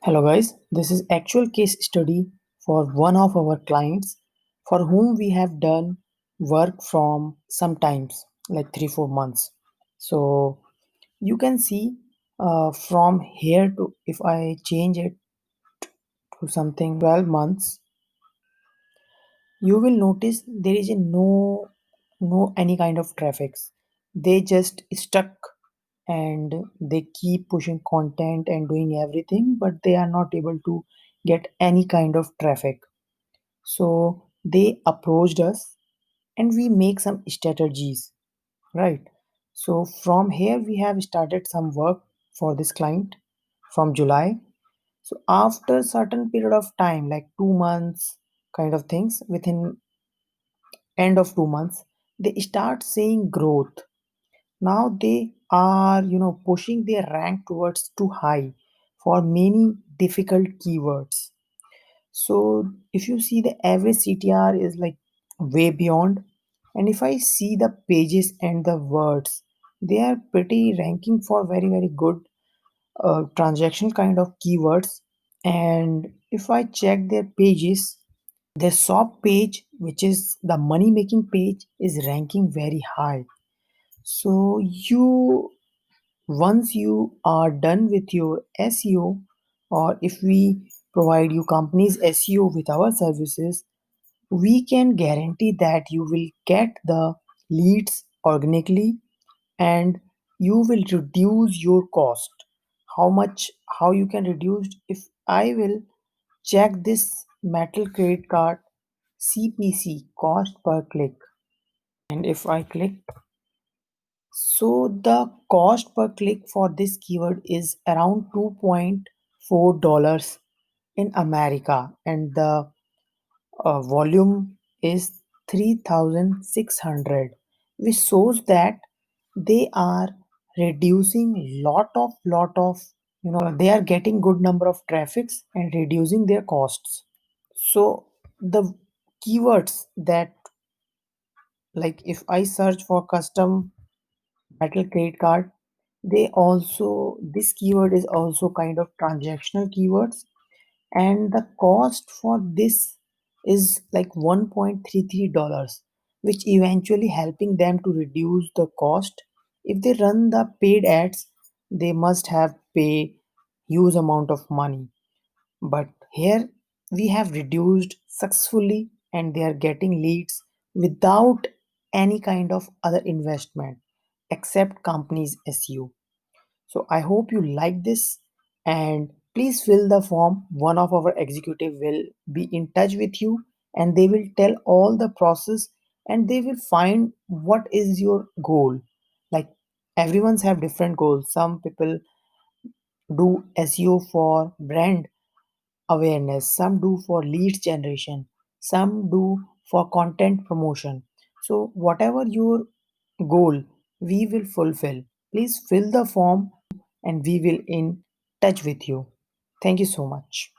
Hello guys, this is actual case study for one of our clients for whom we have done work from sometimes like 3-4 months. So you can see from here to if I change it to something 12 months, you will notice there is a no any kind of traffics. They just stuck and they keep pushing content and doing everything, but they are not able to get any kind of traffic. So they approached us and we make some strategies, right? So from here we have started some work for this client from July. So after certain period of time like 2 months kind of things, within end of 2 months they start seeing growth. Now they are pushing their rank towards too high for many difficult keywords. So if you see, the average CTR is like way beyond. And if I see the pages and the words, they are pretty ranking for very very good transaction kind of keywords. And if I check their pages, their shop page, which is the money making page, is ranking very high. So you once you are done with your SEO, or if we provide you company's SEO with our services, we can guarantee that you will get the leads organically and you will reduce your cost. How much, how you can reduce? If I will check this metal credit card CPC, cost per click, and if I click, so the cost per click for this keyword is around $2.4 in America, and the volume is 3,600, which shows that they are reducing lot of they are getting good number of traffics and reducing their costs. So the keywords that, like if I search for custom metal credit card, they also, this keyword is also kind of transactional keywords, and the cost for this is like $1.33, which eventually helping them to reduce the cost. If they run the paid ads, they must have pay huge amount of money, but here we have reduced successfully and they are getting leads without any kind of other investment except company's SEO. So I hope you like this, and please fill the form. One of our executive will be in touch with you and they will tell all the process, and they will find what is your goal. Like everyone's have different goals. Some people do SEO for brand awareness, some do for leads generation, some do for content promotion. So whatever your goal, we will fulfill. Please fill the form and we will in touch with you. Thank you so much.